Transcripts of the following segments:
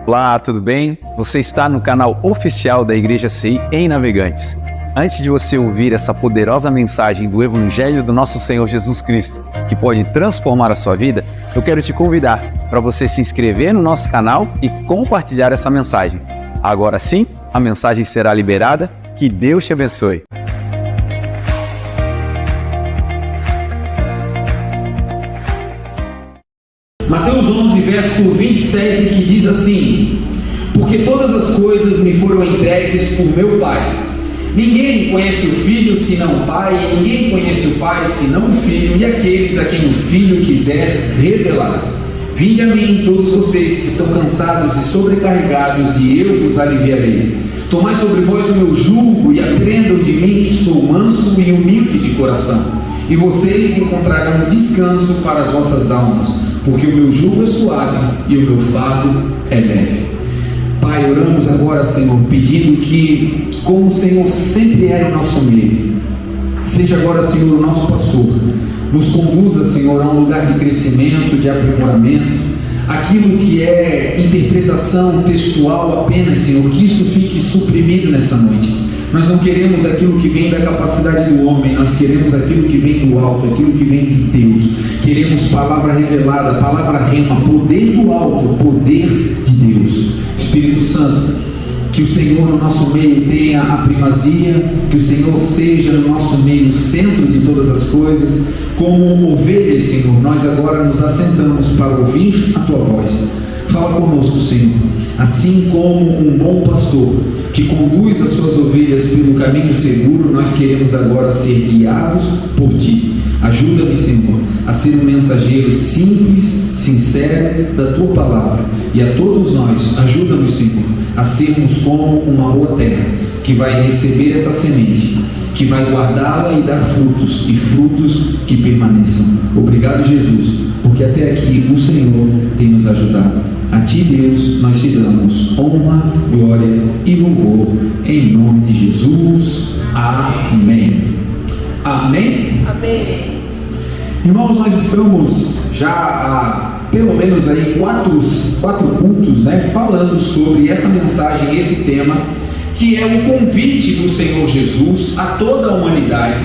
Olá, tudo bem? Você está no canal oficial da Igreja CI em Navegantes. Antes de você ouvir essa poderosa mensagem do Evangelho do nosso Senhor Jesus Cristo, que pode transformar a sua vida, eu quero te convidar para você se inscrever no nosso canal e compartilhar essa mensagem. Agora sim, a mensagem será liberada. Que Deus te abençoe. Mateus 11, verso 27, que diz assim: porque todas as coisas me foram entregues por meu Pai. Ninguém conhece o Filho senão o Pai, e ninguém conhece o Pai senão o Filho, e aqueles a quem o Filho quiser revelar. Vinde a mim todos vocês que estão cansados e sobrecarregados, e eu vos aliviarei. Tomai sobre vós o meu jugo e aprendam de mim, que sou manso e humilde de coração, e vocês encontrarão descanso para as vossas almas, porque o meu jugo é suave e o meu fardo é leve. Pai, oramos agora, Senhor, pedindo que, como o Senhor sempre é no nosso meio, seja agora, Senhor, o nosso pastor, nos conduza, Senhor, a um lugar de crescimento, de aprimoramento. Aquilo que é interpretação textual apenas, Senhor, que isso fique suprimido nessa noite. Nós não queremos aquilo que vem da capacidade do homem, nós queremos aquilo que vem do alto, aquilo que vem de Deus. Queremos palavra revelada, palavra rema, poder do alto, poder de Deus. Espírito Santo, que o Senhor no nosso meio tenha a primazia, que o Senhor seja no nosso meio o centro de todas as coisas. Como ovelhas, Senhor, nós agora nos assentamos para ouvir a Tua voz. Fala conosco, Senhor, assim como um bom pastor que conduz as suas ovelhas pelo caminho seguro, nós queremos agora ser guiados por Ti. Ajuda-me, Senhor, a ser um mensageiro simples, sincero da Tua palavra, e a todos nós, ajuda-nos, Senhor, a sermos como uma boa terra, que vai receber essa semente, que vai guardá-la e dar frutos, e frutos que permaneçam. Obrigado, Jesus, porque até aqui o Senhor tem nos ajudado. A Ti, Deus, nós te damos honra, glória e louvor, em nome de Jesus. Amém. Amém? Amém. Irmãos, nós estamos já há pelo menos aí quatro cultos, falando sobre essa mensagem, esse tema, que é o convite do Senhor Jesus a toda a humanidade.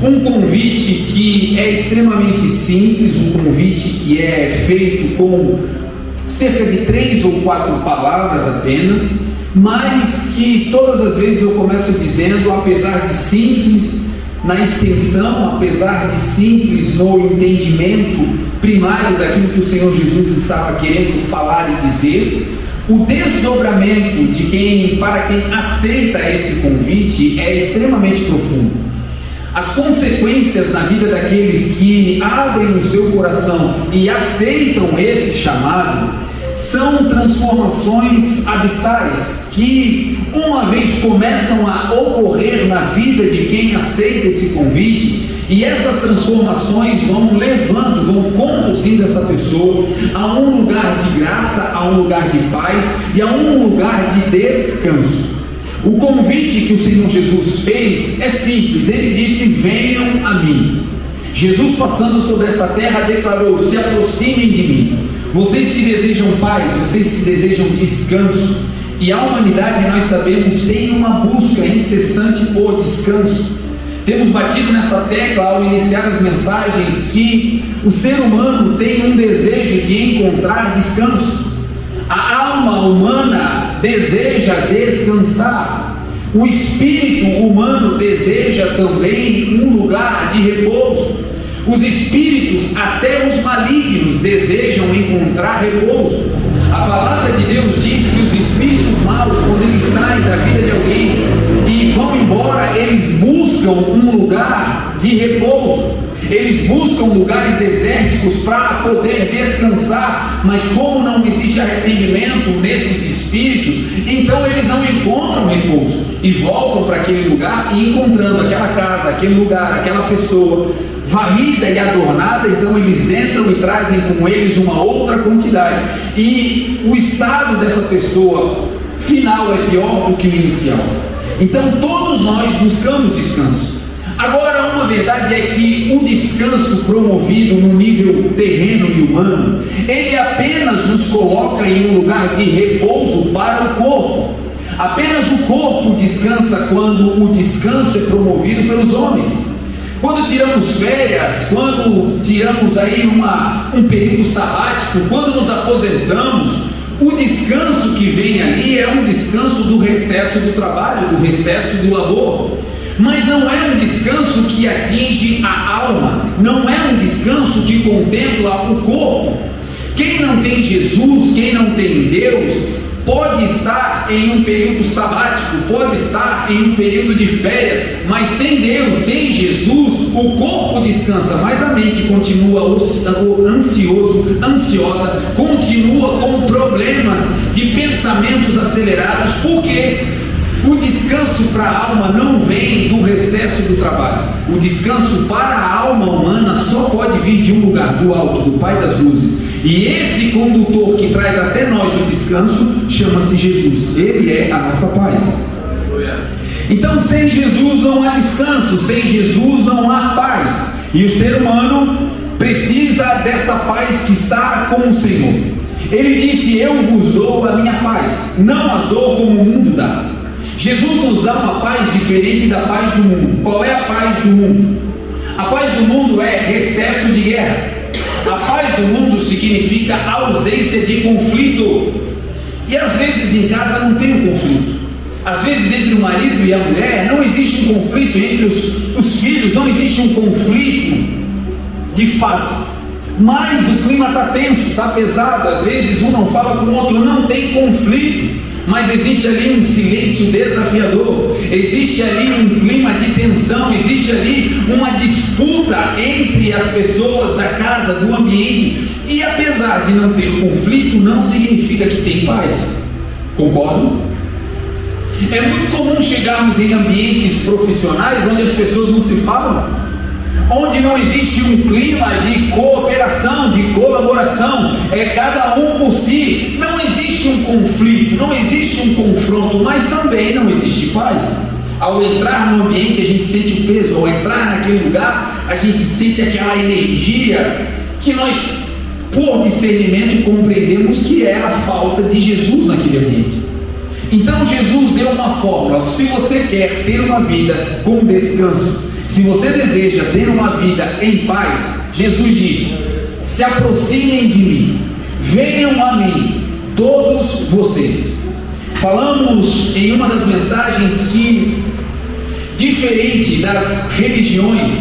Um convite que é extremamente simples, um convite que é feito com cerca de 3 ou 4 palavras apenas, mas que todas as vezes eu começo dizendo, apesar de simples na extensão, apesar de simples no entendimento primário daquilo que o Senhor Jesus estava querendo falar e dizer, o desdobramento para quem aceita esse convite é extremamente profundo. As consequências na vida daqueles que abrem o seu coração e aceitam esse chamado são transformações abissais que, uma vez começam a ocorrer na vida de quem aceita esse convite, e essas transformações vão levando, vão conduzindo essa pessoa a um lugar de graça, a um lugar de paz e a um lugar de descanso. O convite que o Senhor Jesus fez é simples, Ele disse: venham a mim. Jesus, passando sobre essa terra, declarou: se aproximem de mim, vocês que desejam paz, vocês que desejam descanso. E a humanidade, nós sabemos, tem uma busca incessante por descanso. Temos batido nessa tecla ao iniciar as mensagens que o ser humano tem um desejo de encontrar descanso. A alma humana deseja descansar. O espírito humano deseja também um lugar de repouso. Os espíritos, até os malignos, desejam encontrar repouso. A palavra de Deus diz que os espíritos maus, quando eles saem da vida de alguém e vão embora, eles buscam um lugar de repouso. Eles buscam lugares desérticos para poder descansar, mas como não existe arrependimento nesses espíritos, então eles não encontram repouso e voltam para aquele lugar, e encontrando aquela casa, aquele lugar, aquela pessoa varrida e adornada, então eles entram e trazem com eles uma outra quantidade, e o estado dessa pessoa final é pior do que o inicial. Então todos nós buscamos descanso. Agora, uma verdade é que o descanso promovido no nível terreno e humano humano, ele apenas nos coloca em um lugar de repouso para o corpo. Apenas o corpo descansa quando o descanso é promovido pelos homens. Quando tiramos férias, quando tiramos aí um período sabático, quando nos aposentamos, o descanso que vem ali é um descanso do recesso do trabalho, do recesso do labor. Mas não é um descanso que atinge a alma, não é um descanso que contempla o corpo. Quem não tem Jesus, quem não tem Deus, pode estar em um período sabático, pode estar em um período de férias, mas sem Deus, sem Jesus, o corpo descansa, mas a mente continua ansiosa, continua com problemas de pensamentos acelerados. Por quê? O descanso para a alma não vem do recesso do trabalho. O descanso para a alma humana só pode vir de um lugar, do alto, do Pai das luzes. E esse condutor que traz até nós o descanso chama-se Jesus. Ele é a nossa paz. Então, sem Jesus não há descanso, sem Jesus não há paz. E o ser humano precisa dessa paz que está com o Senhor. Ele disse: eu vos dou a minha paz, não as dou como o mundo dá. Jesus nos dá uma paz diferente da paz do mundo. Qual é a paz do mundo? A paz do mundo é recesso de guerra. A paz do mundo significa ausência de conflito. E às vezes em casa não tem um conflito. Às vezes entre o marido e a mulher não existe um conflito, entre os filhos não existe um conflito de fato. Mas o clima está tenso, está pesado. Às vezes um não fala com o outro, não tem conflito. Mas existe ali um silêncio desafiador, existe ali um clima de tensão, existe ali uma disputa entre as pessoas da casa, do ambiente. E apesar de não ter conflito, não significa que tem paz. Concordam? É muito comum chegarmos em ambientes profissionais onde as pessoas não se falam, onde não existe um clima de cooperação, de colaboração, é cada um por si. Não existe um conflito, não existe um confronto, mas também não existe paz. Ao entrar no ambiente a gente sente o peso, ao entrar naquele lugar a gente sente aquela energia que nós, por discernimento, compreendemos que é a falta de Jesus naquele ambiente. Então Jesus deu uma fórmula: se você quer ter uma vida com descanso, se você deseja ter uma vida em paz, Jesus disse: se aproximem de mim, venham a mim, todos vocês. Falamos em uma das mensagens que, diferente das religiões,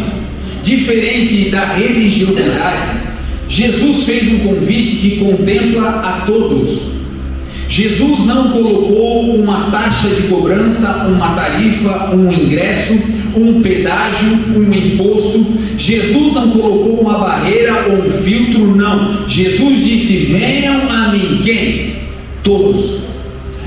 diferente da religiosidade, Jesus fez um convite que contempla a todos. Jesus não colocou uma taxa de cobrança, uma tarifa, um ingresso, um pedágio, um imposto. Jesus não colocou uma barreira ou um filtro, não. Jesus disse: venham a mim. Quem? Todos.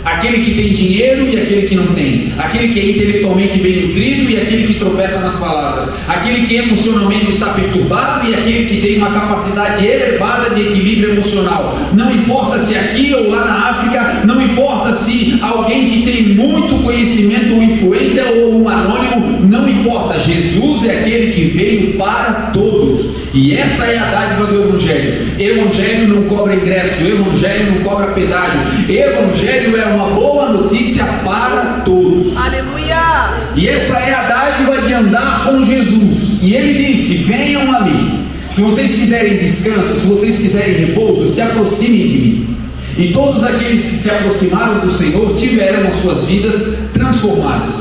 Aquele que tem dinheiro e aquele que não tem, aquele que é intelectualmente bem nutrido e aquele que tropeça nas palavras, aquele que emocionalmente está perturbado e aquele que tem uma capacidade elevada de equilíbrio emocional. Não importa se aqui ou lá na África, não importa se alguém que tem muito conhecimento ou influência ou um anônimo, não importa. Jesus é aquele que veio para todos, e essa é a dádiva do Evangelho. Evangelho não cobra ingresso, Evangelho não cobra pedágio, Evangelho é uma boa notícia para todos. Aleluia! E essa é a dádiva de andar com Jesus. E ele disse: venham a mim. Se vocês quiserem descanso, se vocês quiserem repouso, se aproximem de mim. E todos aqueles que se aproximaram do Senhor tiveram as suas vidas transformadas.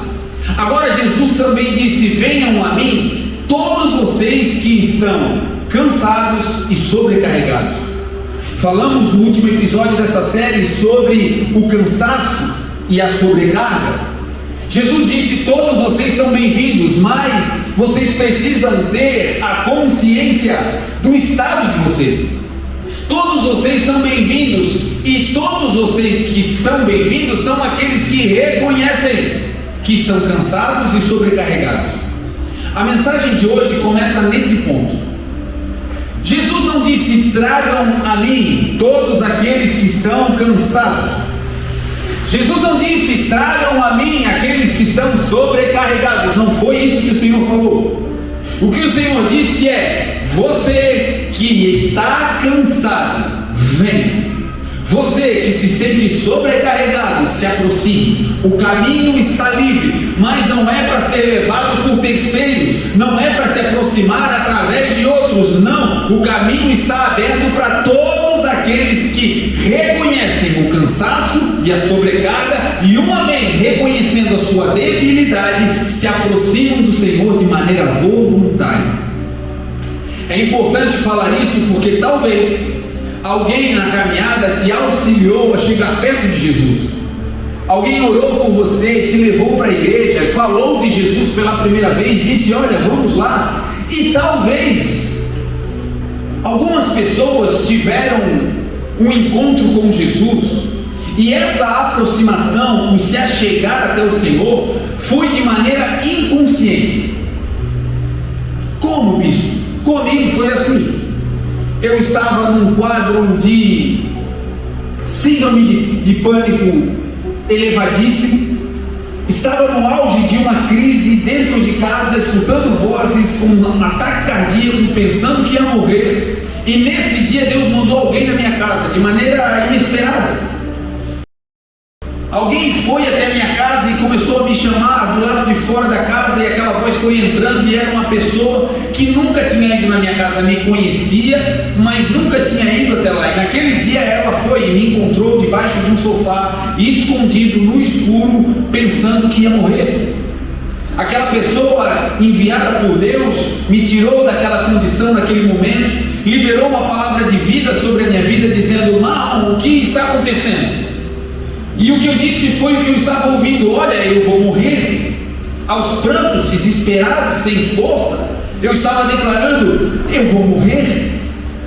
Agora Jesus também disse: venham a mim, todos vocês que estão cansados e sobrecarregados. Falamos no último episódio dessa série sobre o cansaço e a sobrecarga. Jesus disse: todos vocês são bem-vindos, mas vocês precisam ter a consciência do estado de vocês. Todos vocês são bem-vindos, e todos vocês que são bem-vindos são aqueles que reconhecem que estão cansados e sobrecarregados. A mensagem de hoje começa nesse ponto. Jesus não disse: tragam a mim todos aqueles que estão cansados. Jesus não disse: tragam a mim aqueles que estão sobrecarregados. Não foi isso que o Senhor falou. O que o Senhor disse é: você que está cansado, venha. Você que se sente sobrecarregado, se aproxime. O caminho está livre, mas não é para ser levado por terceiros, não é para se aproximar através de outros, não. O caminho está aberto para todos aqueles que reconhecem o cansaço e a sobrecarga e, uma vez reconhecendo a sua debilidade, se aproximam do Senhor de maneira voluntária. É importante falar isso porque talvez alguém na caminhada te auxiliou a chegar perto de Jesus. Alguém orou por você, te levou para a igreja, falou de Jesus pela primeira vez, disse: olha, vamos lá. E talvez algumas pessoas tiveram um encontro com Jesus, e essa aproximação, o se achegar até o Senhor, foi de maneira inconsciente. Como, bispo? Comigo foi assim. Eu estava num quadro de síndrome de pânico elevadíssimo, estava no auge de uma crise dentro de casa, escutando vozes, com um ataque cardíaco, pensando que ia morrer, e nesse dia Deus mandou alguém na minha casa, de maneira inesperada. Alguém foi até a minha casa e começou a me chamar do lado de fora da casa, e aquela voz foi entrando, e era uma pessoa que nunca tinha ido na minha casa, me conhecia, mas nunca tinha ido até lá. E naquele dia ela foi e me encontrou debaixo de um sofá, escondido no escuro, pensando que ia morrer. Aquela pessoa enviada por Deus me tirou daquela condição naquele momento, liberou uma palavra de vida sobre a minha vida, dizendo: Marlon, o que está acontecendo? E o que eu disse foi o que eu estava ouvindo: olha, eu vou morrer. Aos prantos, desesperado, sem força, eu estava declarando: eu vou morrer.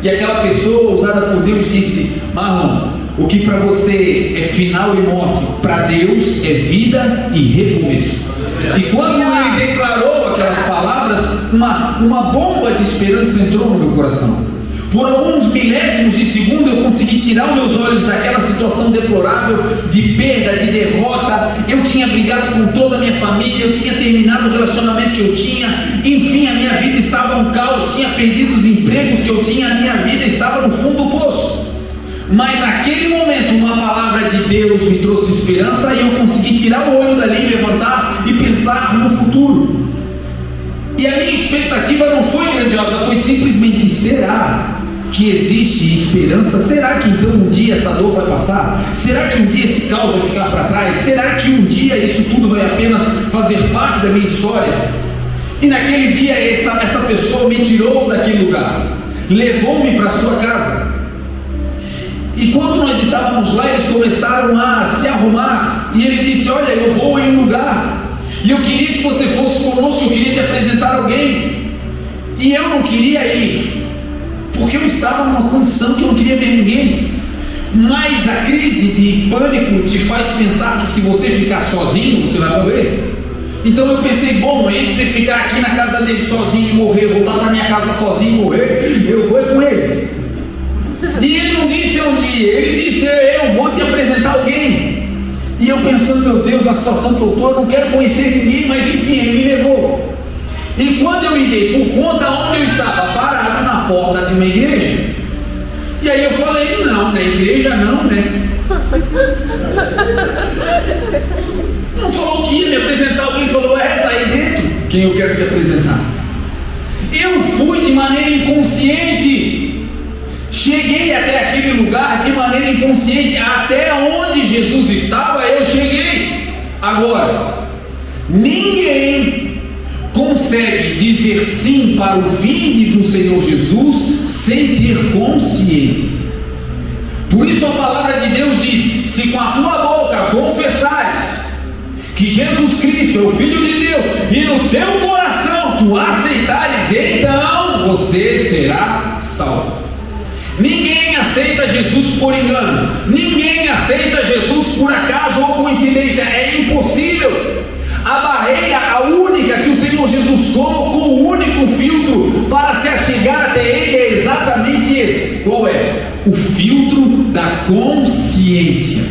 E aquela pessoa usada por Deus disse: Marlon, o que para você é final e morte, para Deus é vida e recomeço. E quando ele declarou aquelas palavras, uma bomba de esperança entrou no meu coração. Por alguns milésimos de segundo eu consegui tirar os meus olhos daquela situação deplorável de perda, de derrota. Eu tinha brigado com toda a minha família, eu tinha terminado o relacionamento que eu tinha, enfim, a minha vida estava um caos, tinha perdido os empregos que eu tinha, a minha vida estava no fundo do poço. Mas naquele momento uma palavra de Deus me trouxe esperança, e eu consegui tirar o olho dali, levantar e pensar no futuro. E a minha expectativa não foi grandiosa, foi simplesmente: será que existe esperança? Será que então um dia essa dor vai passar? Será que um dia esse caos vai ficar para trás? Será que um dia isso tudo vai apenas fazer parte da minha história? E naquele dia essa pessoa me tirou daquele lugar, levou-me para sua casa. E quando nós estávamos lá, eles começaram a se arrumar, e ele disse: olha, eu vou em um lugar, e eu queria que você fosse conosco, eu queria te apresentar alguém. E eu não queria ir, porque eu estava numa condição que eu não queria ver ninguém. Mas a crise de pânico te faz pensar que se você ficar sozinho, você vai morrer. Então eu pensei: bom, entre ficar aqui na casa dele sozinho e morrer, voltar para minha casa sozinho e morrer, eu vou com eles. E ele não disse onde ia, ele disse: eu vou te apresentar alguém. E eu pensando: meu Deus, na situação que eu estou, eu não quero conhecer ninguém, mas enfim, ele me levou. E quando eu me dei por conta, onde eu estava? Parado na porta de uma igreja. E aí eu falei: não, na igreja não, né? Não falou que ia me apresentar alguém, falou: tá aí dentro quem eu quero te apresentar. Eu fui de maneira inconsciente. Cheguei até aquele lugar de maneira inconsciente, até onde Jesus estava eu cheguei. Agora, ninguém consegue dizer sim para o vinde do Senhor Jesus sem ter consciência. Por isso a palavra de Deus diz: se com a tua boca confessares que Jesus Cristo é o Filho de Deus, e no teu coração tu aceitares, então você será salvo. Ninguém aceita Jesus por engano, ninguém aceita Jesus por acaso ou coincidência, é impossível. A barreira, a única que o Senhor Jesus colocou, o único filtro para se achegar até Ele é exatamente esse. Qual é? O filtro da consciência.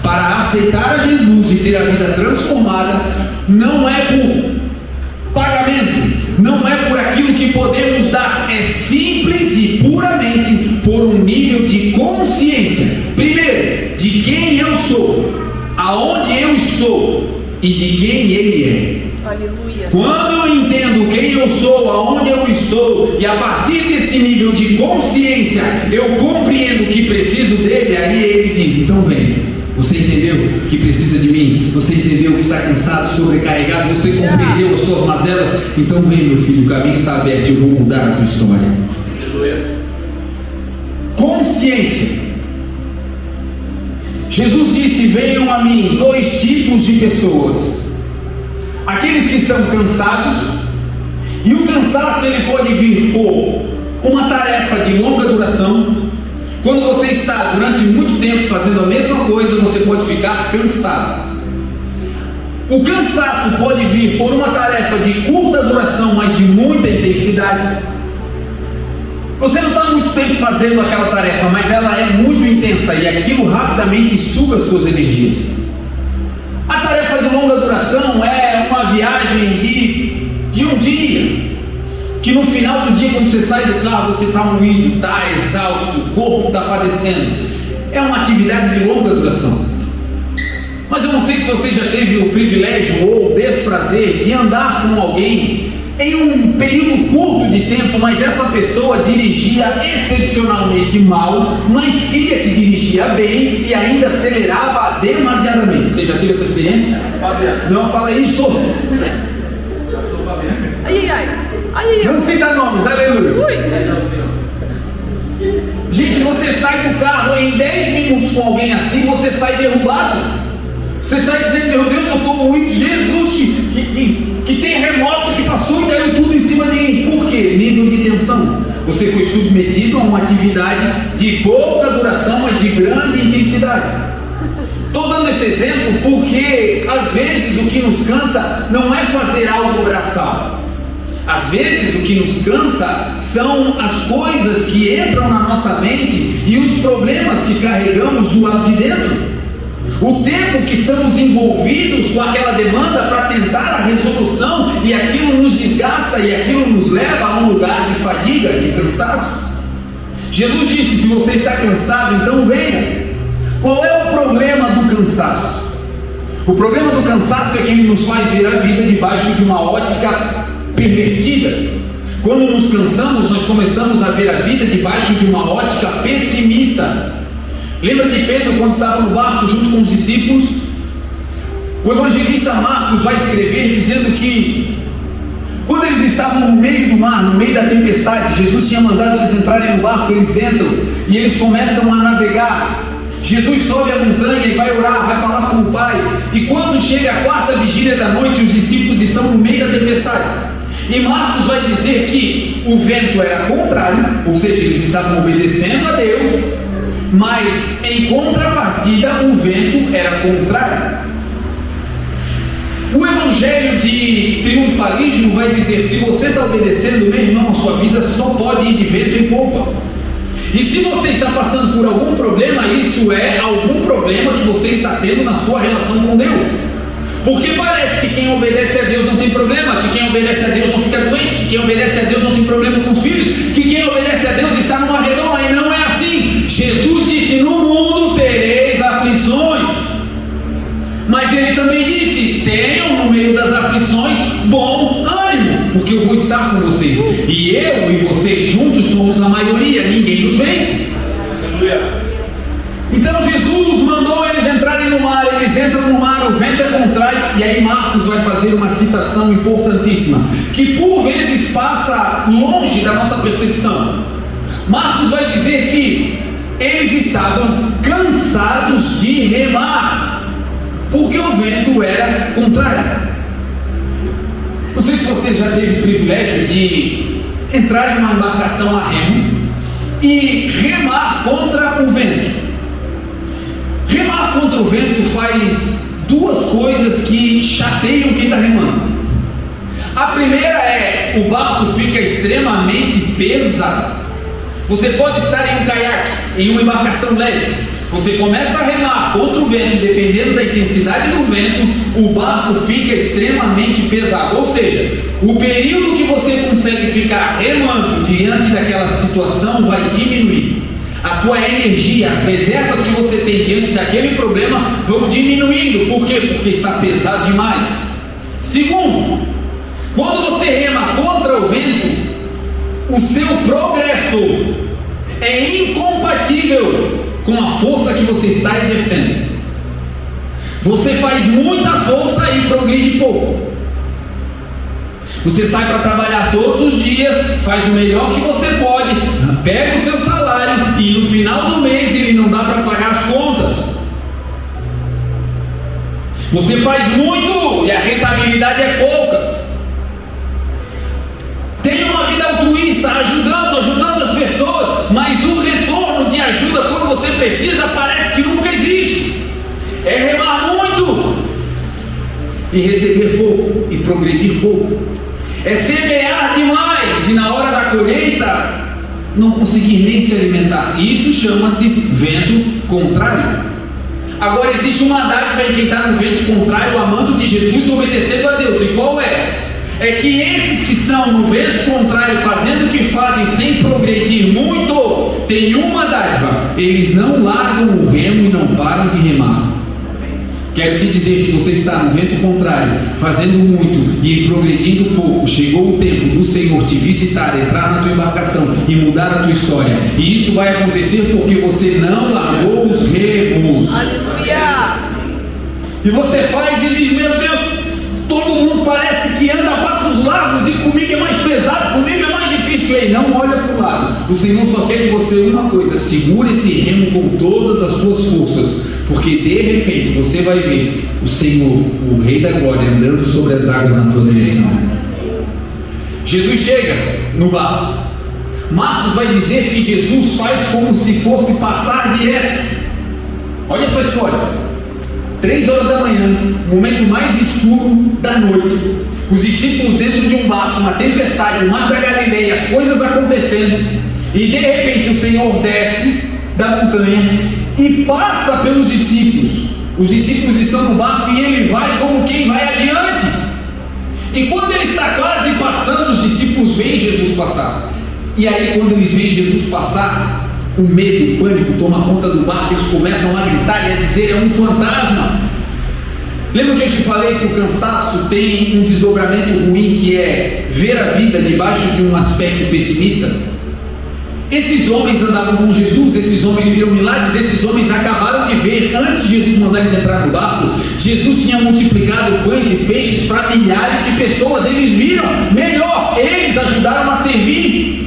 Para aceitar a Jesus e ter a vida transformada, não é por pagamento, não não é por aquilo que podemos dar, é simples e puramente por um nível de consciência. Primeiro, de quem eu sou, aonde eu estou e de quem Ele é. Aleluia. Quando eu entendo quem eu sou, aonde eu estou, e a partir desse nível de consciência eu compreendo que preciso dele, aí Ele diz: então vem. Você entendeu que precisa de mim? Você entendeu que está cansado, sobrecarregado? Você compreendeu as suas mazelas? Então vem, meu filho, o caminho está aberto, eu vou mudar a tua história. Consciência. Jesus disse: venham a mim dois tipos de pessoas: aqueles que estão cansados, e o cansaço ele pode vir por uma tarefa de longa duração. Quando você está durante muito tempo fazendo a mesma coisa, você pode ficar cansado. O cansaço pode vir por uma tarefa de curta duração, mas de muita intensidade. Você não está muito tempo fazendo aquela tarefa, mas ela é muito intensa e aquilo rapidamente suga as suas energias. A tarefa de longa duração é uma viagem de um dia, que no final do dia, quando você sai do carro, você está moído, está exausto, o corpo está padecendo. É uma atividade de longa duração. Mas eu não sei se você já teve o privilégio ou o desprazer de andar com alguém em um período curto de tempo, mas essa pessoa dirigia excepcionalmente mal, mas queria que dirigia bem e ainda acelerava demasiadamente. Você já teve essa experiência? Não fala isso. Ai, ai, ai. Ai, ai, ai. Não cita nomes, aleluia. Gente, você sai do carro em 10 minutos com alguém assim, você sai derrubado. Você sai dizendo: meu Deus, eu estou muito. Jesus, que terremoto que passou e caiu tudo em cima de mim. Por quê? Nível de tensão. Você foi submetido a uma atividade de pouca duração, mas de grande intensidade. Estou dando esse exemplo porque às vezes o que nos cansa não é fazer algo braçal. Às vezes o que nos cansa são as coisas que entram na nossa mente e os problemas que carregamos do lado de dentro. O tempo que estamos envolvidos com aquela demanda para tentar a resolução, e aquilo nos desgasta e aquilo nos leva a um lugar de fadiga, de cansaço. Jesus disse: se você está cansado, então venha. Qual é o problema do cansaço? O problema do cansaço é que ele nos faz ver a vida debaixo de uma ótica pervertida. Quando nos cansamos, nós começamos a ver a vida debaixo de uma ótica pessimista. Lembra de Pedro quando estava no barco junto com os discípulos? O evangelista Marcos vai escrever dizendo que quando eles estavam no meio do mar, no meio da tempestade, Jesus tinha mandado eles entrarem no barco, eles entram e eles começam a navegar. Jesus sobe a montanha e vai orar, vai falar com o Pai. E quando chega a quarta vigília da noite, os discípulos estão no meio da tempestade. E Marcos vai dizer que o vento era contrário, ou seja, eles estavam obedecendo a Deus, mas em contrapartida o vento era contrário. O evangelho de triunfalismo vai dizer: se você está obedecendo, meu irmão, a sua vida só pode ir de vento em popa. E se você está passando por algum problema, isso é algum problema que você está tendo na sua relação com Deus. Porque parece que quem obedece a Deus não tem problema, que quem obedece a Deus não fica doente, que quem obedece a Deus não tem problema com os filhos, que quem obedece a Deus está numa redoma, e não é assim. Jesus disse: no mundo tereis aflições, mas ele também disse: tenham no meio das aflições bom ânimo, porque eu vou estar com vocês, e eu e vocês juntos somos a maioria, ninguém nos vence. Então Jesus mandou eles entrarem no mar, eles entram no mar, o vento é contrário, e aí Marcos vai fazer uma citação importantíssima, que por vezes passa longe da nossa percepção. Marcos vai dizer que eles estavam cansados de remar, porque o vento era contrário. Não sei se você já teve o privilégio de entrar em uma embarcação a remo e remar contra o vento. Remar contra o vento faz duas coisas que chateiam quem está remando. A primeira é: o barco fica extremamente pesado. Você pode estar em um caiaque, em uma embarcação leve, Você começa a remar contra o vento, dependendo da intensidade do vento, o barco fica extremamente pesado. Ou seja, o período que você consegue ficar remando diante daquela situação vai diminuir. A tua energia, as reservas que você tem diante daquele problema vão diminuindo. Por quê? Porque está pesado demais. Segundo, quando você rema contra o vento, o seu progresso é incompatível com a força que você está exercendo. Você faz muita força e progride pouco. Você sai para trabalhar todos os dias, faz o melhor que você pode, pega o seu salário e no final do mês ele não dá para pagar as contas. Você faz muito e a rentabilidade é pouca. Tem uma vida altruísta, ajudando as pessoas, mas o retorno de ajuda quando você precisa parece que nunca existe. É remar muito e receber pouco e progredir pouco. É semear demais e na hora da colheita não conseguir nem se alimentar. Isso chama-se vento contrário. Agora existe uma dádiva em quem está no vento contrário, amando de Jesus, obedecendo a Deus. E qual é? É que esses que estão no vento contrário, fazendo o que fazem sem progredir muito, tem uma dádiva: eles não largam o remo e não param de remar. Quero te dizer que você está no vento contrário, fazendo muito e progredindo pouco. Chegou o tempo do Senhor te visitar, entrar na tua embarcação e mudar a tua história. E isso vai acontecer porque você não largou os remos. Aleluia! E você faz e diz: meu Deus, todo mundo parece que anda a passos largos e comigo é mais pesado, comigo é mais difícil. Ei, não olha para o lado. O Senhor só quer de você uma coisa: segura esse remo com todas as tuas forças. Porque de repente você vai ver o Senhor, o Rei da Glória, andando sobre as águas na tua direção. Jesus chega no barco. Marcos vai dizer que Jesus faz como se fosse passar direto. Olha essa história. 3 horas da manhã, momento mais escuro da noite. Os discípulos dentro de um barco, uma tempestade, o mar da Galileia, as coisas acontecendo. E de repente o Senhor desce da montanha e passa pelos discípulos. Os discípulos estão no barco e ele vai como quem vai adiante. E quando ele está quase passando, os discípulos veem Jesus passar. E aí quando eles veem Jesus passar, o medo, o pânico toma conta do barco. Eles começam a gritar e a dizer: é um fantasma. Lembra que eu te falei que o cansaço tem um desdobramento ruim, que é ver a vida debaixo de um aspecto pessimista? Esses homens andavam com Jesus, esses homens viram milagres, esses homens acabaram de ver, antes de Jesus mandar eles entrar no barco, Jesus tinha multiplicado pães e peixes para milhares de pessoas. Eles viram, melhor, eles ajudaram a servir.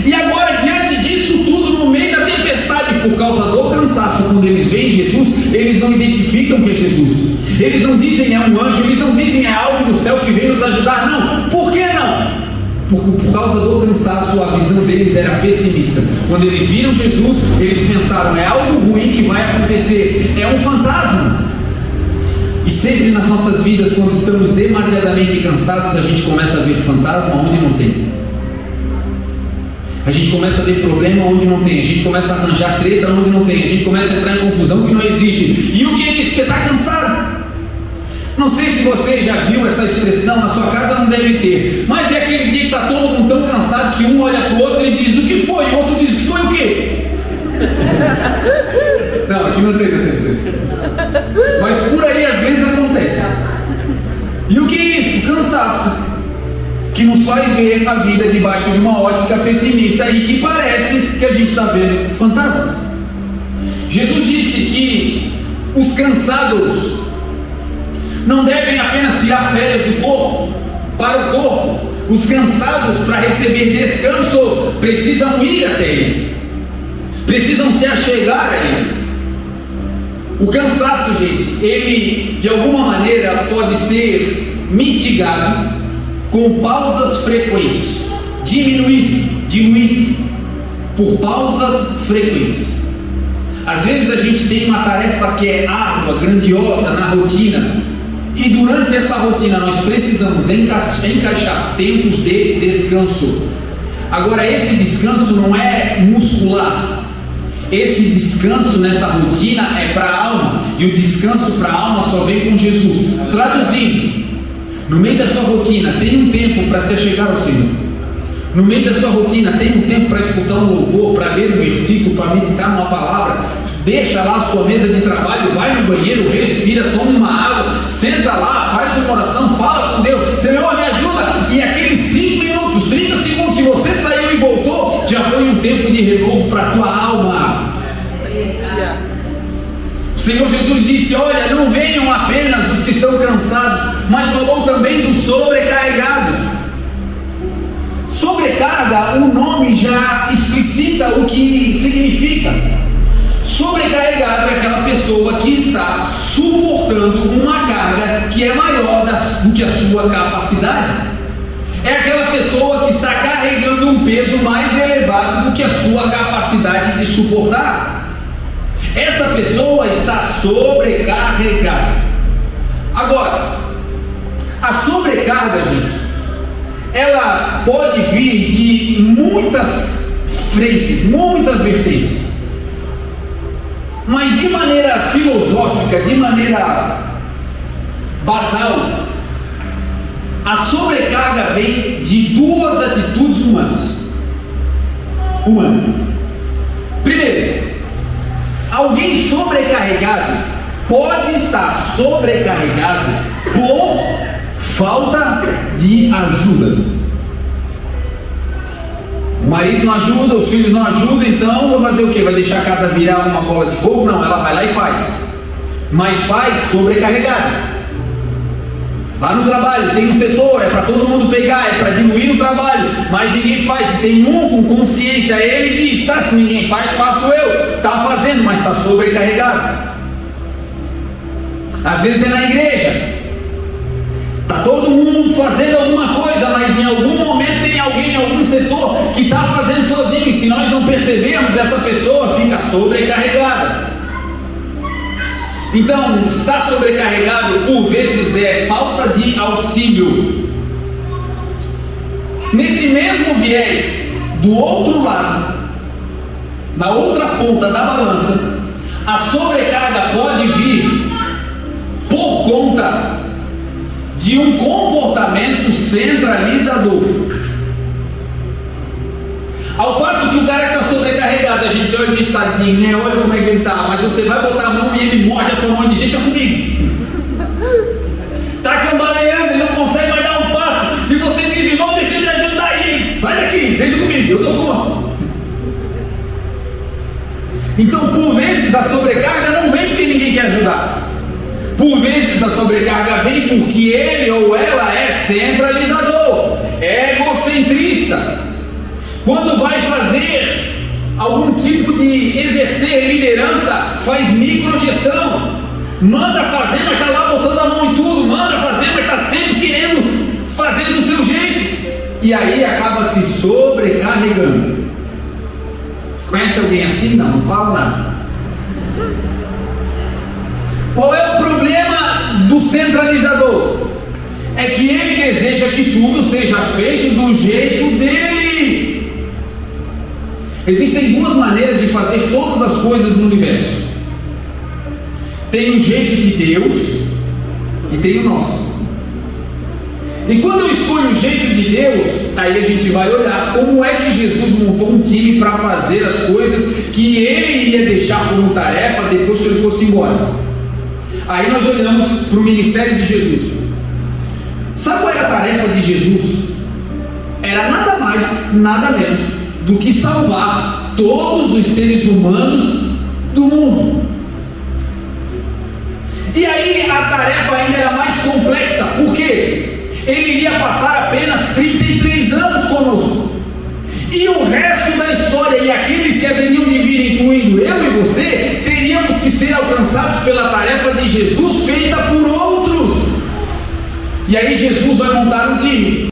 E agora, diante disso tudo, no meio da tempestade, por causa do cansaço, quando eles veem Jesus, eles não identificam que é Jesus. Eles não dizem é um anjo, eles não dizem é algo do céu que veio nos ajudar, não. Por que não? Porque por causa do cansaço, a visão deles era pessimista. Quando eles viram Jesus, eles pensaram: é algo ruim que vai acontecer, é um fantasma. E sempre nas nossas vidas, quando estamos demasiadamente cansados, a gente começa a ver fantasma onde não tem. A gente começa a ver problema onde não tem. A gente começa a arranjar treta onde não tem. A gente começa a entrar em confusão que não existe. E o que é isso? Porque está cansado. Não sei se você já viu essa expressão, na sua casa não deve ter, mas é aquele dia que está todo mundo tão cansado que um olha para o outro e diz: o que foi? O outro diz: o que foi o quê? Não, aqui não tem. Mas por aí às vezes acontece. E o que é isso? Cansaço, que nos faz ver a vida debaixo de uma ótica pessimista e que parece que a gente está vendo fantasmas. Jesus disse que os cansados não devem apenas tirar férias do corpo, para o corpo. Os cansados, para receber descanso, precisam ir até Ele, precisam se achegar a Ele. O cansaço, gente, ele de alguma maneira pode ser mitigado com pausas frequentes, diminuído por pausas frequentes. Às vezes a gente tem uma tarefa que é árdua, grandiosa na rotina, e durante essa rotina nós precisamos encaixar tempos de descanso. Agora, esse descanso não é muscular, Esse descanso nessa rotina é para a alma, e o descanso para a alma só vem com Jesus. Traduzindo, no meio da sua rotina tem um tempo para se achegar ao Senhor. No meio da sua rotina tem um tempo para escutar um louvor, para ler um versículo, para meditar numa palavra. Deixa lá a sua mesa de trabalho, vai no banheiro, respira, toma uma água, senta lá, faz uma oração, fala com Deus: Senhor, me ajuda. E aqueles 5 minutos, 30 segundos que você saiu e voltou, já foi um tempo de renovo para a tua alma. O Senhor Jesus disse: olha, não venham apenas os que estão cansados, mas falou também dos sobrecarregados. Sobrecarga, o nome já explicita o que significa. Sobrecarregado é aquela pessoa que está suportando uma carga que é maior do que a sua capacidade. É aquela pessoa que está carregando um peso mais elevado do que a sua capacidade de suportar. Essa pessoa está sobrecarregada. Agora, a sobrecarga, gente, ela pode vir de muitas frentes, muitas vertentes. Mas de maneira filosófica, de maneira basal, a sobrecarga vem de duas atitudes humanas. Primeiro, alguém sobrecarregado pode estar sobrecarregado por falta de ajuda. O marido não ajuda, os filhos não ajudam, então vou fazer o quê? Vai deixar a casa virar uma bola de fogo? Não, ela vai lá e faz. Mas faz sobrecarregada. Lá no trabalho tem um setor, é para todo mundo pegar, é para diminuir o trabalho, mas ninguém faz. Se tem um com consciência, ele diz: tá, se ninguém faz, faço eu. Está fazendo, mas está sobrecarregado. Às vezes é na igreja, está todo mundo fazendo alguma coisa, mas em algum momento tem alguém em algum setor que está fazendo sozinho, e se nós não percebemos, essa pessoa fica sobrecarregada. Então, estar sobrecarregado por vezes é falta de auxílio. Nesse mesmo viés, do outro lado, na outra ponta da balança, a sobrecarga pode vir por conta de um comportamento centralizador. Ao passo que o cara que está sobrecarregado, a gente olha e diz: tadinho, né? Olha como é que ele está. Mas você vai botar a mão e ele morde a sua mão e diz: deixa comigo. Está cambaleando, ele não consegue mais dar um passo. E você diz: irmão, deixa eu te ajudar ele. Sai daqui, deixa comigo, eu estou com. Então, por vezes, a sobrecarga não vem porque ninguém quer ajudar. Por vezes a sobrecarga vem porque ele ou ela é centralizador, é egocentrista. Quando vai fazer algum tipo de exercer liderança, faz microgestão. Manda fazer, mas está lá botando a mão em tudo. Manda fazer, mas está sempre querendo fazer do seu jeito. E aí acaba se sobrecarregando. Conhece alguém assim? Não fala nada. Qual é o problema do centralizador? É que ele deseja que tudo seja feito do jeito dele. Existem duas maneiras de fazer todas as coisas no universo. Tem o jeito de Deus e tem o nosso. E quando eu escolho o jeito de Deus, aí a gente vai olhar como é que Jesus montou um time para fazer as coisas que ele iria deixar como tarefa depois que ele fosse embora. Aí nós olhamos para o ministério de Jesus. Sabe qual era a tarefa de Jesus? Era nada mais, nada menos do que salvar todos os seres humanos do mundo. E aí a tarefa ainda era mais complexa. Por quê? Ele iria passar apenas 33 anos conosco. E o resto da história, e aqueles que haveriam de vir, incluindo eu e você, teríamos que ser alcançados pela tarefa de Jesus feita por outros. E aí Jesus vai montar um time.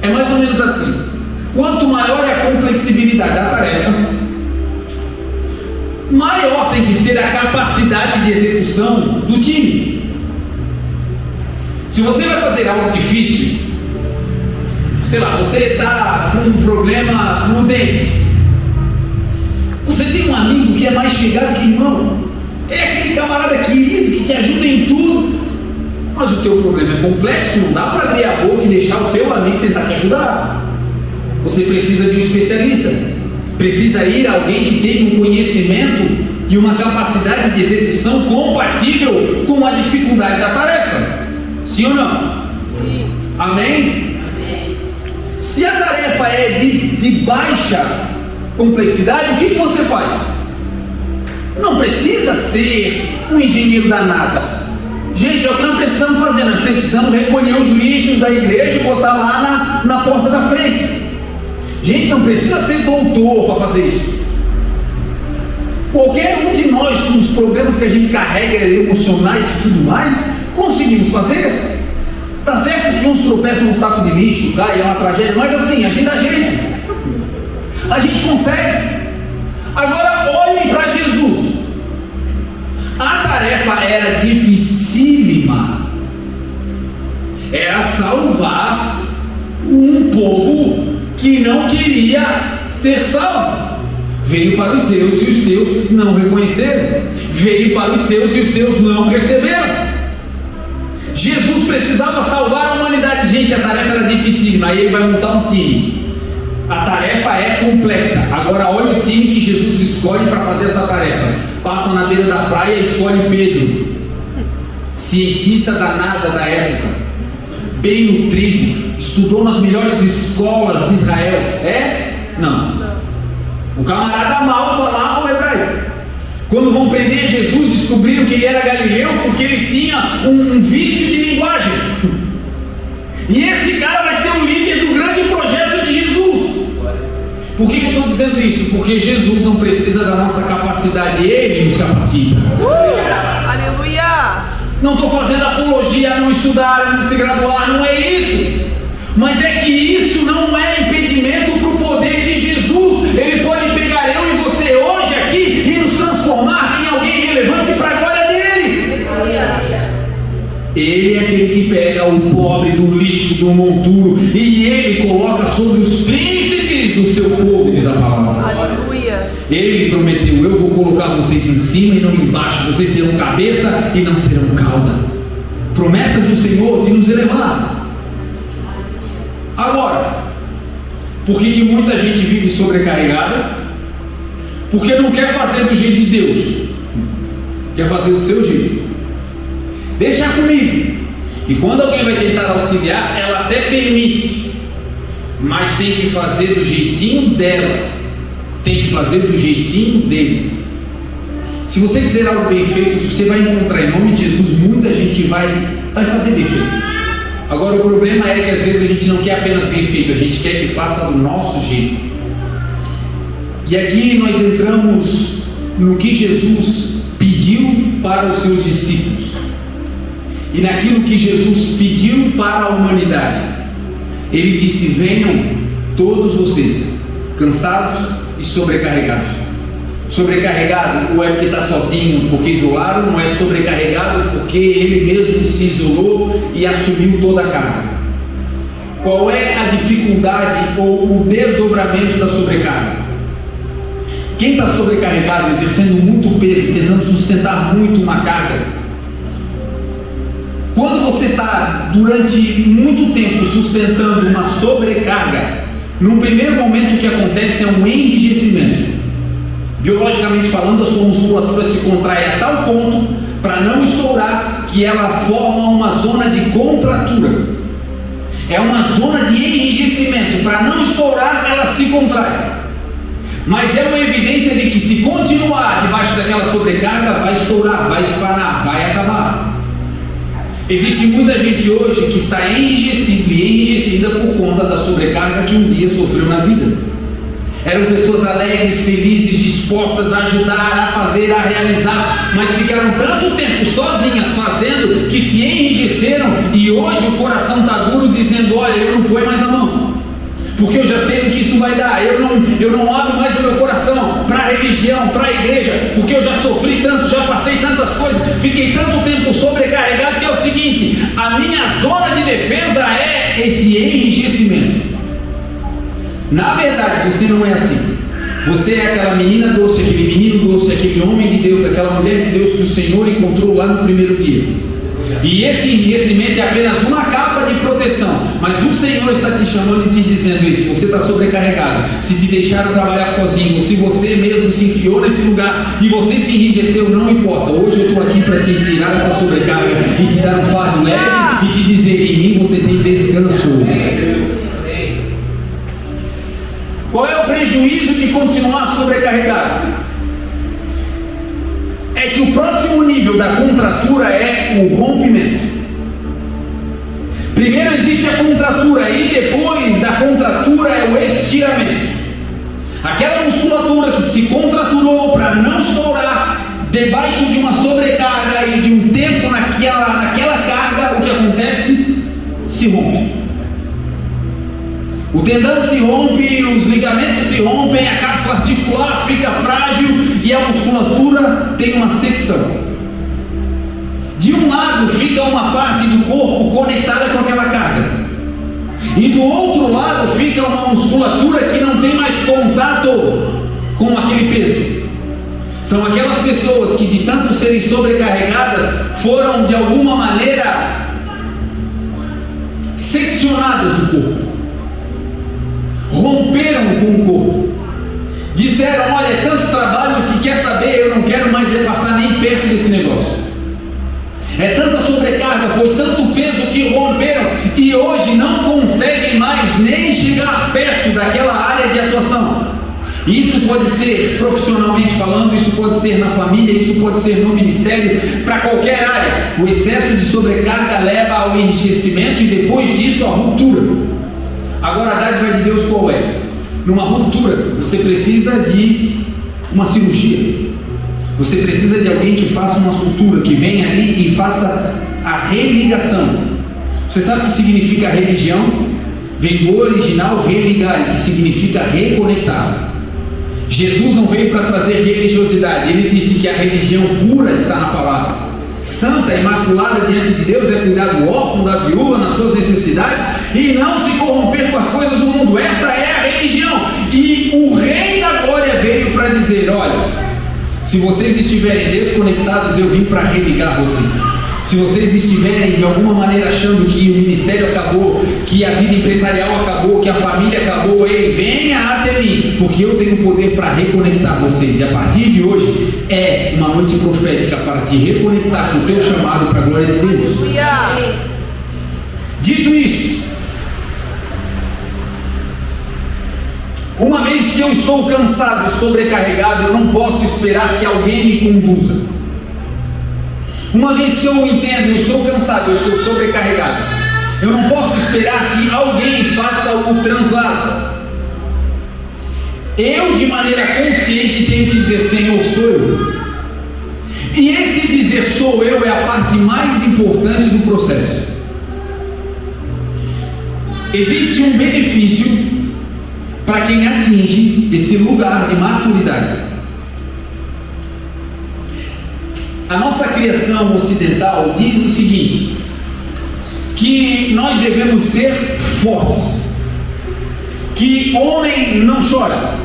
É mais ou menos assim: quanto maior é a complexibilidade da tarefa, maior tem que ser a capacidade de execução do time. Se você vai fazer algo difícil, sei lá, você está com um problema no dente. Você tem um amigo que é mais chegado que irmão. É aquele camarada querido que te ajuda em tudo. Mas o teu problema é complexo, não dá para abrir a boca e deixar o teu amigo tentar te ajudar. Você precisa de um especialista. Precisa ir a alguém que tenha um conhecimento e uma capacidade de execução compatível com a dificuldade da tarefa. Sim ou não? Sim. Amém? Amém. Se a tarefa é de baixa complexidade, o que você faz? Não precisa ser um engenheiro da NASA. Gente, é o que nós precisamos fazer. Nós precisamos recolher os lixos da igreja e botar lá na porta da frente. Gente, não precisa ser doutor para fazer isso. Qualquer um de nós, com os problemas que a gente carrega emocionais e tudo mais, conseguimos fazer. Tá certo que uns tropeçam num saco de lixo, cai, é uma tragédia, mas assim, a gente dá jeito. A gente consegue. Agora olhem para Jesus. A tarefa era dificílima. Era salvar um povo que não queria ser salvo. Veio para os seus e os seus não reconheceram. Veio para os seus e os seus não receberam. Jesus precisava salvar a humanidade. Gente, a tarefa era dificílima. Aí ele vai montar um time. A tarefa é complexa. Agora olha o time que Jesus escolhe para fazer essa tarefa. Passa na beira da praia e escolhe Pedro, cientista da NASA da época, bem nutrido, estudou nas melhores escolas de Israel. Não. O camarada mal falava o hebraico. Quando vão prender Jesus, descobriram que ele era galileu porque ele tinha um vício de linguagem. E esse cara vai ser o líder do grande projeto de Jesus. Por que eu estou dizendo isso? Porque Jesus não precisa da nossa capacidade, Ele nos capacita. Aleluia! Não estou fazendo apologia a não estudar, a não se graduar, não é isso. Mas é que isso não é impedimento para o poder de Jesus. Ele pode pegar eu e você hoje aqui e nos transformar em alguém relevante para a glória dele. Ele é aquele que pega o pobre do lixo, do monturo, e ele coloca sobre os príncipes do seu povo, diz a palavra. Aleluia. Ele prometeu: eu vou colocar vocês em cima e não embaixo, vocês serão cabeça e não serão cauda. Promessa do Senhor de nos elevar. Agora, por que muita gente vive sobrecarregada? Porque não quer fazer do jeito de Deus, quer fazer do seu jeito. Deixa comigo. E quando alguém vai tentar auxiliar, ela até permite, mas tem que fazer do jeitinho dela, tem que fazer do jeitinho dele. Se você quiser algo bem feito, você vai encontrar em nome de Jesus muita gente que vai fazer bem feito. Agora o problema é que às vezes a gente não quer apenas bem feito, a gente quer que faça do nosso jeito. E aqui nós entramos no que Jesus pediu para os seus discípulos e naquilo que Jesus pediu para a humanidade. Ele disse: venham todos vocês cansados e sobrecarregados. Sobrecarregado não é porque está sozinho, porque isolaram, não é sobrecarregado porque ele mesmo se isolou e assumiu toda a carga. Qual é a dificuldade ou o desdobramento da sobrecarga? Quem está sobrecarregado, exercendo muito peso, tentando sustentar muito uma carga, quando você está durante muito tempo sustentando uma sobrecarga, no primeiro momento o que acontece é um enrijecimento. Biologicamente falando, a sua musculatura se contrai a tal ponto para não estourar que ela forma uma zona de contratura. É uma zona de enrijecimento. Para não estourar, ela se contrai. Mas é uma evidência de que se continuar debaixo daquela sobrecarga, vai estourar, vai espanar, vai acabar. Existe muita gente hoje que está enrijecida e enrijecida por conta da sobrecarga que um dia sofreu na vida. Eram pessoas alegres, felizes, dispostas a ajudar, a fazer, a realizar, mas ficaram tanto tempo sozinhas fazendo que se enrijeceram e hoje o coração está duro dizendo: olha, eu não ponho mais a mão, porque eu já sei o que isso vai dar, eu não abro mais o meu coração para a religião, para a igreja, porque eu já sofri tanto, já passei tantas coisas, fiquei tanto tempo sobrecarregado que é o seguinte: a minha zona de defesa é esse enrijecimento. Na verdade, você não é assim. Você é aquela menina doce, aquele menino doce, aquele homem de Deus, aquela mulher de Deus que o Senhor encontrou lá no primeiro dia. E esse enrijecimento é apenas uma capa de proteção. Mas o Senhor está te chamando e te dizendo isso. Você está sobrecarregado. Se te deixaram trabalhar sozinho, ou se você mesmo se enfiou nesse lugar e você se enrijeceu, não importa. Hoje eu estou aqui para te tirar essa sobrecarga e te dar um fardo leve e te dizer: em mim você tem descanso. Qual é o prejuízo de continuar sobrecarregado? É que o próximo nível da contratura é o rompimento. Primeiro existe a contratura e depois da contratura é o estiramento. Aquela musculatura que se contraturou para não estourar debaixo de uma sobrecarga e de um tempo naquela carga, o que acontece? Se rompe. O tendão se rompe, os ligamentos se rompem, a cápsula articular fica frágil e a musculatura tem uma secção. De um lado fica uma parte do corpo conectada com aquela carga, e do outro lado fica uma musculatura que não tem mais contato com aquele peso. São aquelas pessoas que, de tanto serem sobrecarregadas, foram de alguma maneira seccionadas do corpo. Romperam com o corpo, disseram: olha, é tanto trabalho que, quer saber, eu não quero mais passar nem perto desse negócio. É tanta sobrecarga, foi tanto peso que romperam e hoje não conseguem mais nem chegar perto daquela área de atuação. Isso pode ser profissionalmente falando, isso pode ser na família, isso pode ser no ministério, para qualquer área. O excesso de sobrecarga leva ao enrijecimento e depois disso à ruptura. Agora, a dádiva de Deus qual é? Numa ruptura, você precisa de uma cirurgia. Você precisa de alguém que faça uma sutura, que venha ali e faça a religação. Você sabe o que significa religião? Vem do original religar, que significa reconectar. Jesus não veio para trazer religiosidade. Ele disse que a religião pura está na palavra. Santa, imaculada diante de Deus é cuidar do órfão, da viúva, nas suas necessidades e não se corromper com as coisas do mundo. Essa é a religião. E o Rei da Glória veio para dizer: olha, se vocês estiverem desconectados, eu vim para religar vocês. Se vocês estiverem de alguma maneira achando que o ministério acabou, que a vida empresarial acabou, que a família acabou, ei, venha até mim, porque eu tenho poder para reconectar vocês. E a partir de hoje é uma noite profética para te reconectar com o teu chamado para a glória de Deus. Dito isso, uma vez que eu estou cansado e sobrecarregado, eu não posso esperar que alguém me conduza. Uma vez que eu entendo, eu estou cansado, eu estou sobrecarregado, eu não posso esperar que alguém faça o translado. Eu, de maneira consciente, tenho que dizer: Senhor, sou eu. E esse dizer sou eu é a parte mais importante do processo. Existe um benefício para quem atinge esse lugar de maturidade. A nossa criação ocidental diz o seguinte: que nós devemos ser fortes, que homem não chora,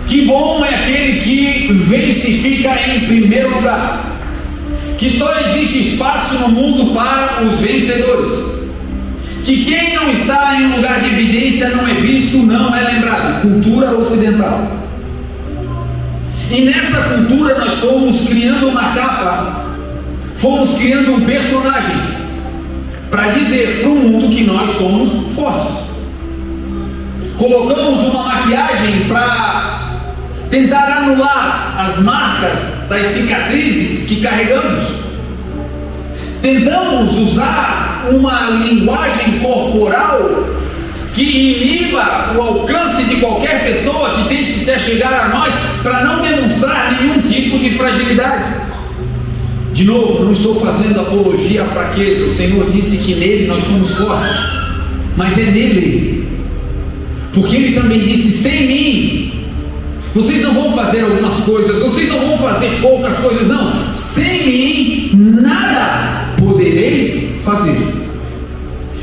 que bom é aquele que vence e fica em primeiro lugar, que só existe espaço no mundo para os vencedores, que quem não está em um lugar de evidência não é visto, não é lembrado. Cultura ocidental. E nessa cultura nós fomos criando uma capa, fomos criando um personagem para dizer para o mundo que nós somos fortes. Colocamos uma maquiagem para tentar anular as marcas das cicatrizes que carregamos. Tentamos usar uma linguagem corporal que iniba o alcance de qualquer pessoa que tente se achegar a nós, para não demonstrar nenhum tipo de fragilidade. De novo, não estou fazendo apologia à fraqueza. O Senhor disse que nele nós somos fortes, mas é nele, porque Ele também disse: sem mim vocês não vão fazer algumas coisas, vocês não vão fazer poucas coisas, não, sem mim nada podereis fazer.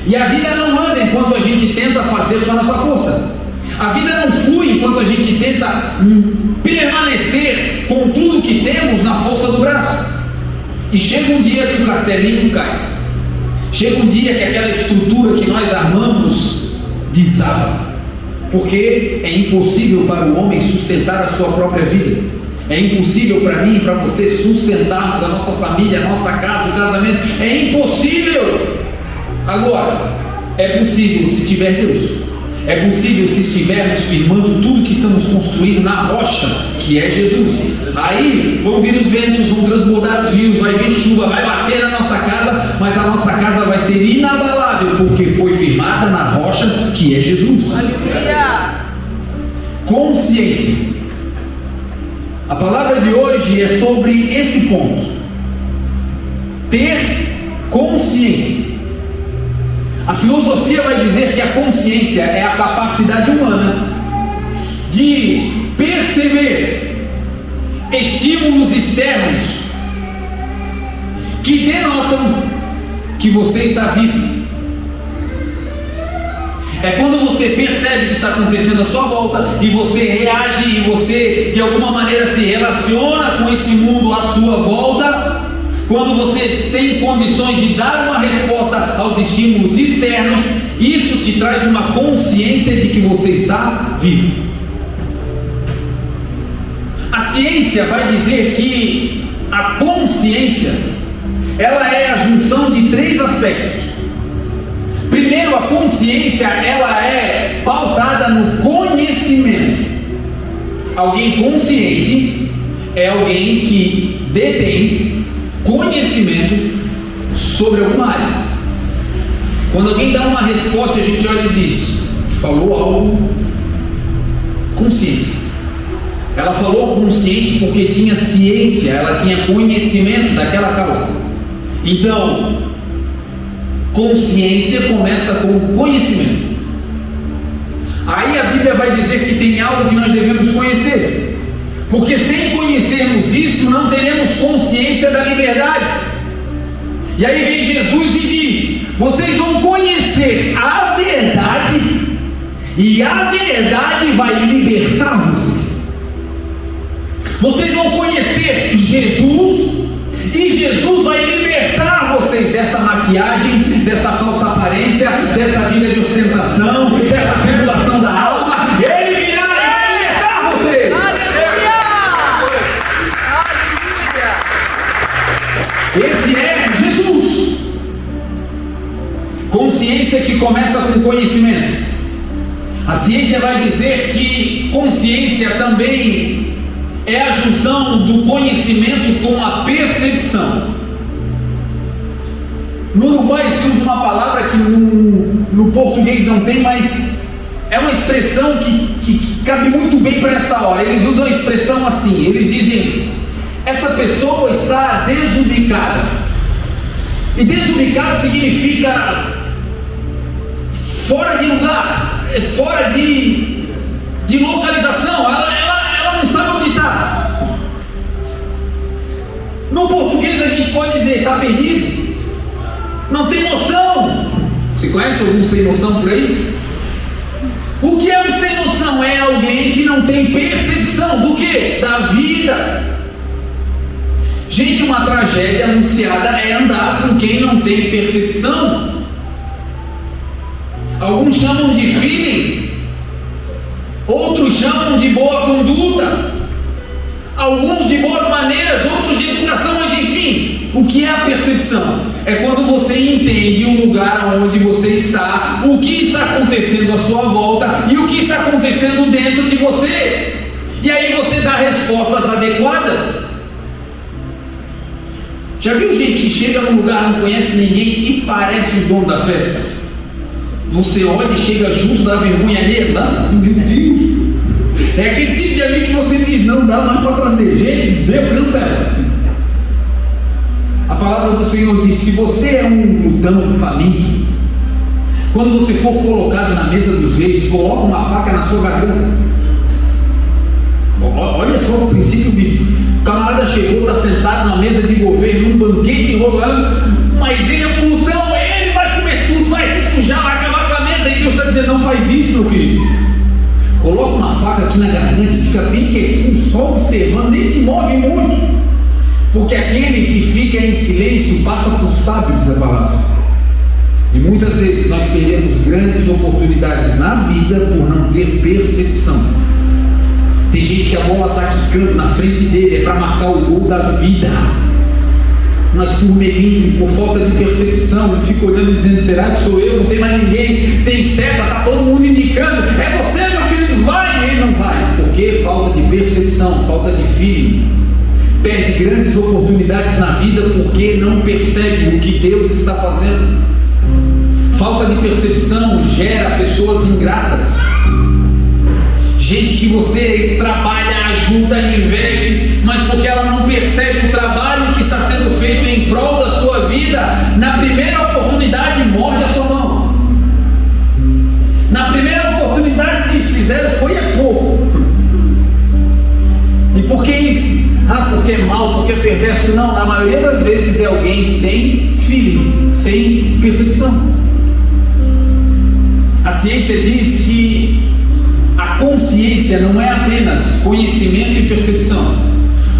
E a vida não anda enquanto a gente tenta fazer com a nossa força. A vida não flui enquanto a gente tenta permanecer com tudo que temos na força do braço. E chega um dia que o castelinho cai. Chega um dia que aquela estrutura que nós armamos desaba. Porque é impossível para o homem sustentar a sua própria vida. É impossível para mim e para você sustentarmos a nossa família, a nossa casa, o casamento. É impossível. Agora, é possível se tiver Deus. É possível se estivermos firmando tudo que estamos construindo na rocha, que é Jesus. Aí vão vir os ventos, vão transbordar os rios, vai vir chuva, vai bater na nossa casa, mas a nossa casa vai ser inabalável, porque foi firmada na rocha, que é Jesus. Aleluia. Consciência. A palavra de hoje é sobre esse ponto. Ter consciência. A filosofia vai dizer que a consciência é a capacidade humana de perceber estímulos externos que denotam que você está vivo. É quando você percebe o que está acontecendo à sua volta e você reage e você de alguma maneira se relaciona com esse mundo à sua volta. Quando você tem condições de dar uma resposta aos estímulos externos, isso te traz uma consciência de que você está vivo. A ciência vai dizer que a consciência, ela é a junção de 3 aspectos. Primeiro, a consciência, ela é pautada no conhecimento. Alguém consciente é alguém que detém conhecimento sobre alguma área. Quando alguém dá uma resposta, a gente olha e diz: falou algo consciente. Ela falou consciente porque tinha ciência, ela tinha conhecimento daquela causa. Então, consciência começa com conhecimento. Aí a Bíblia vai dizer que tem algo que nós devemos conhecer. Porque sem conhecermos isso, não teremos consciência da liberdade. E aí vem Jesus e diz: vocês vão conhecer a verdade, e a verdade vai libertar vocês. Vocês vão conhecer Jesus, e Jesus vai libertar vocês dessa maquiagem, dessa falsa aparência, dessa vida de ostentação, dessa tribulação da alma. Ele virá e vai libertar vocês. Esse é Jesus. Consciência que começa com conhecimento. A ciência vai dizer que consciência também é a junção do conhecimento com a percepção. No Uruguai se usa uma palavra que no português não tem, mas é uma expressão que cabe muito bem para essa hora. Eles usam a expressão assim, eles dizem: essa pessoa está desubicada. E desubicado significa fora de lugar, fora de localização. Ela não sabe onde está. No português a gente pode dizer: está perdido, não tem noção. Você conhece algum sem noção por aí? O que é um sem noção? É alguém que não tem percepção do quê? Da vida. Gente, uma tragédia anunciada é andar com quem não tem percepção. Alguns chamam de feeling, outros chamam de boa conduta, alguns de boas maneiras, outros de educação, mas enfim, o que é a percepção? É quando você entende o lugar onde você está, o que está acontecendo à sua volta e o que está acontecendo dentro de você, e aí você dá respostas adequadas. Já viu gente que chega num lugar, não conhece ninguém e parece o dono da festa? Você olha e chega junto, dá vergonha alheia, dá? Meu Deus! É aquele tipo de amigo que você diz: não dá mais para trazer. Gente, deu, cancela. A palavra do Senhor diz: se você é um glutão faminto, quando você for colocado na mesa dos reis, coloca uma faca na sua garganta. Olha só o princípio bíblico. O camarada chegou, está sentado na mesa de governo, num banquete rolando, mas ele é glutão, ele vai comer tudo, vai se sujar, vai acabar com a mesa. E Deus está dizendo: não faz isso, meu querido. Coloca uma faca aqui na garganta e fica bem quietinho, só observando, nem te move muito. Porque aquele que fica em silêncio passa por sábio, diz a palavra. E muitas vezes nós perdemos grandes oportunidades na vida por não ter percepção. Tem gente que a bola está quicando na frente dele, é para marcar o gol da vida. Mas por melindre, por falta de percepção, ele fica olhando e dizendo: será que sou eu? Não tem mais ninguém, tem seta, está todo mundo indicando, é você, meu querido, vai! E ele não vai, porque falta de percepção, falta de feeling. Perde grandes oportunidades na vida porque não percebe o que Deus está fazendo. Falta de percepção gera pessoas ingratas. Gente que você trabalha, ajuda, investe, mas porque ela não percebe o trabalho que está sendo feito em prol da sua vida, na primeira oportunidade morde a sua mão. Na primeira oportunidade que eles fizeram foi pouco. E por que isso? Porque é mal, porque é perverso. Não, na maioria das vezes é alguém sem feeling, sem percepção. A ciência diz que a consciência não é apenas conhecimento e percepção,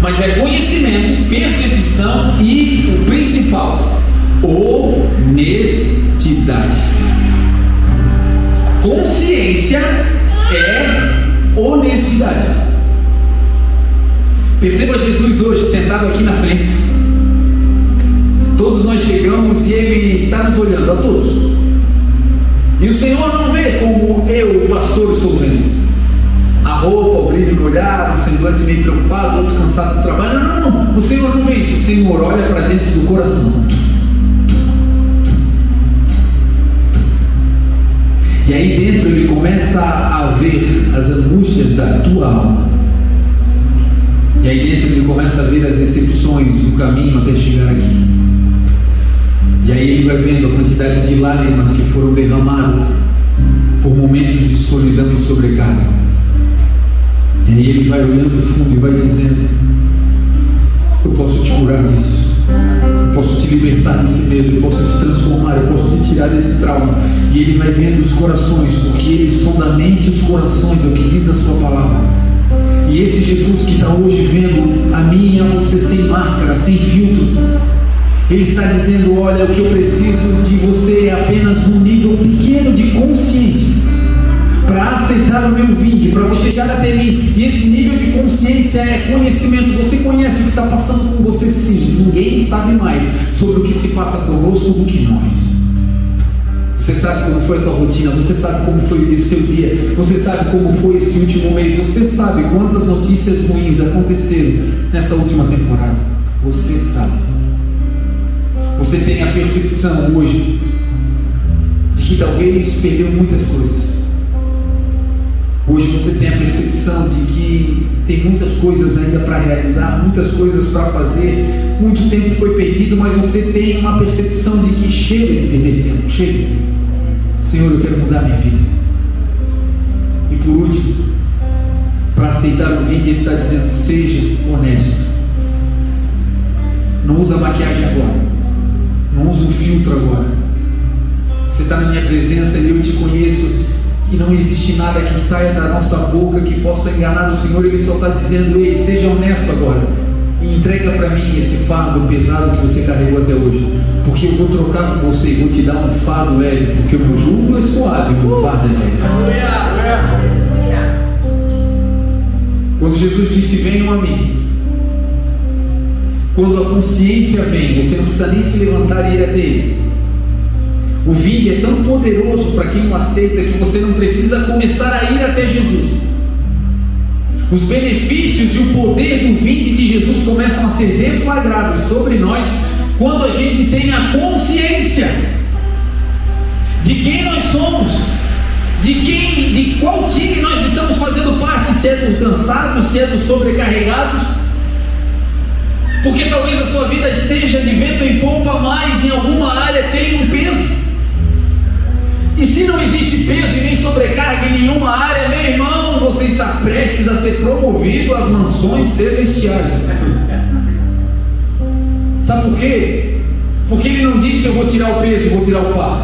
mas é conhecimento, percepção e o principal, honestidade. Consciência é honestidade. Perceba Jesus hoje sentado aqui na frente. Todos nós chegamos e Ele está nos olhando, a todos. E o Senhor não vê como eu, o pastor, estou vendo. A roupa, o brilho no olhar, um semblante meio preocupado, outro cansado do trabalho. Não. O Senhor não vê isso. O Senhor olha para dentro do coração. E aí dentro Ele começa a ver as angústias da tua alma. E aí dentro Ele começa a ver as decepções do caminho até chegar aqui. E aí Ele vai vendo a quantidade de lágrimas que foram derramadas por momentos de solidão e sobrecarga. E aí Ele vai olhando fundo e vai dizendo: eu posso te curar disso, eu posso te libertar desse medo, eu posso te transformar, eu posso te tirar desse trauma. E Ele vai vendo os corações, porque Ele sonda a mente e os corações, é o que diz a sua palavra. E esse Jesus que está hoje vendo a mim e a você sem máscara, sem filtro, Ele está dizendo: olha, o que eu preciso de você é apenas um nível pequeno de consciência para aceitar o meu vinde, para você chegar até mim. E esse nível de consciência é conhecimento. Você conhece o que está passando com você? Sim. Ninguém sabe mais sobre o que se passa conosco do que nós. Você sabe como foi a tua rotina, você sabe como foi o seu dia, você sabe como foi esse último mês, você sabe quantas notícias ruins aconteceram nessa última temporada. Você sabe. Você tem a percepção hoje de que talvez perdeu muitas coisas. Hoje você tem a percepção de que tem muitas coisas ainda para realizar, muitas coisas para fazer, muito tempo foi perdido, mas você tem uma percepção de que chega de perder tempo, chega. Senhor, eu quero mudar minha vida. E por último, para aceitar o vinho, Ele está dizendo: seja honesto. Não usa maquiagem agora, não usa o filtro agora. Você está na minha presença e eu te conheço, e não existe nada que saia da nossa boca que possa enganar o Senhor. Ele só está dizendo: ei, seja honesto agora e entrega para mim esse fardo pesado que você carregou até hoje, porque eu vou trocar com você e vou te dar um fardo leve, porque o meu jugo é suave, o meu fardo é leve. Quando Jesus disse: venham a mim, quando a consciência vem, você não precisa nem se levantar e ir até Ele. O vinde é tão poderoso para quem o aceita que você não precisa começar a ir até Jesus. Os benefícios e o poder do vinde de Jesus começam a ser deflagrados sobre nós quando a gente tem a consciência de quem nós somos, de qual time nós estamos fazendo parte, se é do cansado, se é dos sobrecarregados. Porque talvez a sua vida esteja de vento em popa, mas em alguma área tem um peso. E se não existe peso e nem sobrecarga em nenhuma área, meu irmão, você está prestes a ser promovido às mansões celestiais. Sabe por quê? Porque Ele não disse: eu vou tirar o peso, eu vou tirar o fardo.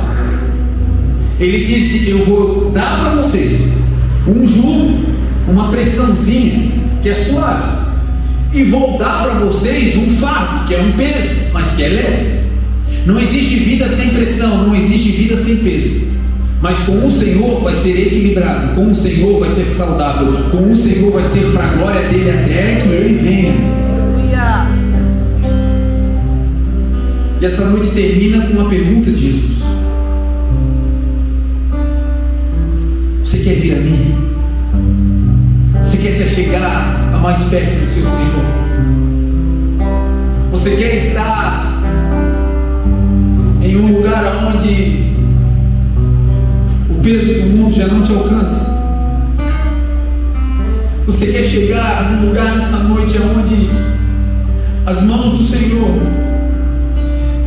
Ele disse: eu vou dar para vocês um jugo, uma pressãozinha que é suave, e vou dar para vocês um fardo que é um peso, mas que é leve. Não existe vida sem pressão, não existe vida sem peso. Mas com o Senhor vai ser equilibrado, com o Senhor vai ser saudável, com o Senhor vai ser para a glória dele até que ele venha. Aleluia. E essa noite termina com uma pergunta de Jesus: você quer vir a mim? Você quer se achegar a mais perto do seu Senhor? Você quer estar em um lugar onde o peso do mundo já não te alcança? Você quer chegar num lugar nessa noite onde as mãos do Senhor,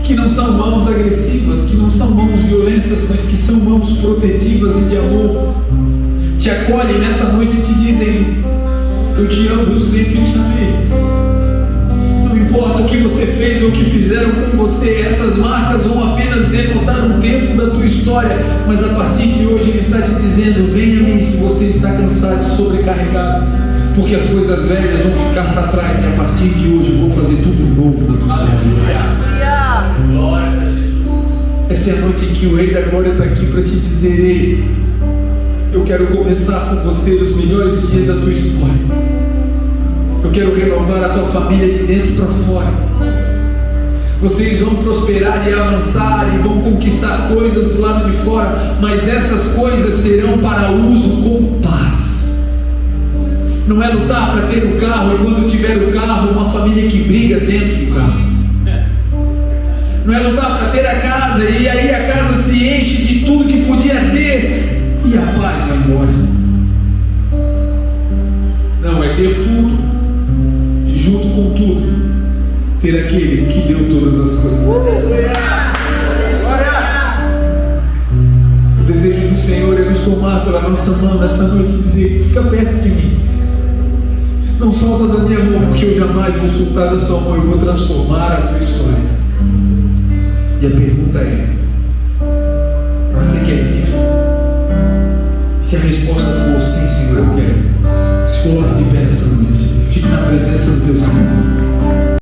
que não são mãos agressivas, que não são mãos violentas, mas que são mãos protetivas e de amor, te acolhem nessa noite e te dizem: eu te amo, eu sempre te amei. Não importa o que você fez ou o que fizeram com você, essas marcas vão apenas denotar um tempo da tua história, mas a partir de hoje Ele está te dizendo: venha a mim se você está cansado e sobrecarregado, porque as coisas velhas vão ficar para trás e a partir de hoje eu vou fazer tudo novo na tua história. Aleluia. Essa é a noite em que o Rei da Glória está aqui para te dizer: ei, eu quero começar com você os melhores dias da tua história. Eu quero renovar a tua família de dentro para fora. Vocês vão prosperar e avançar e vão conquistar coisas do lado de fora, mas essas coisas serão para uso com paz. Não é lutar para ter o carro e quando tiver o carro, uma família que briga dentro do carro. Não é lutar para ter a casa e aí a casa se enche de tudo que podia ter e a paz vai embora. Não, é ter tudo e junto com tudo ter aquele que deu todas as coisas. O desejo do Senhor é nos tomar pela nossa mão nessa noite e dizer: fica perto de mim, não solta da minha mão, porque eu jamais vou soltar da sua mão, eu vou transformar a tua história. E a pergunta é: você quer vir? Se a resposta for sim, Senhor, eu quero, se coloque de pé nessa noite, fique na presença do teu Senhor.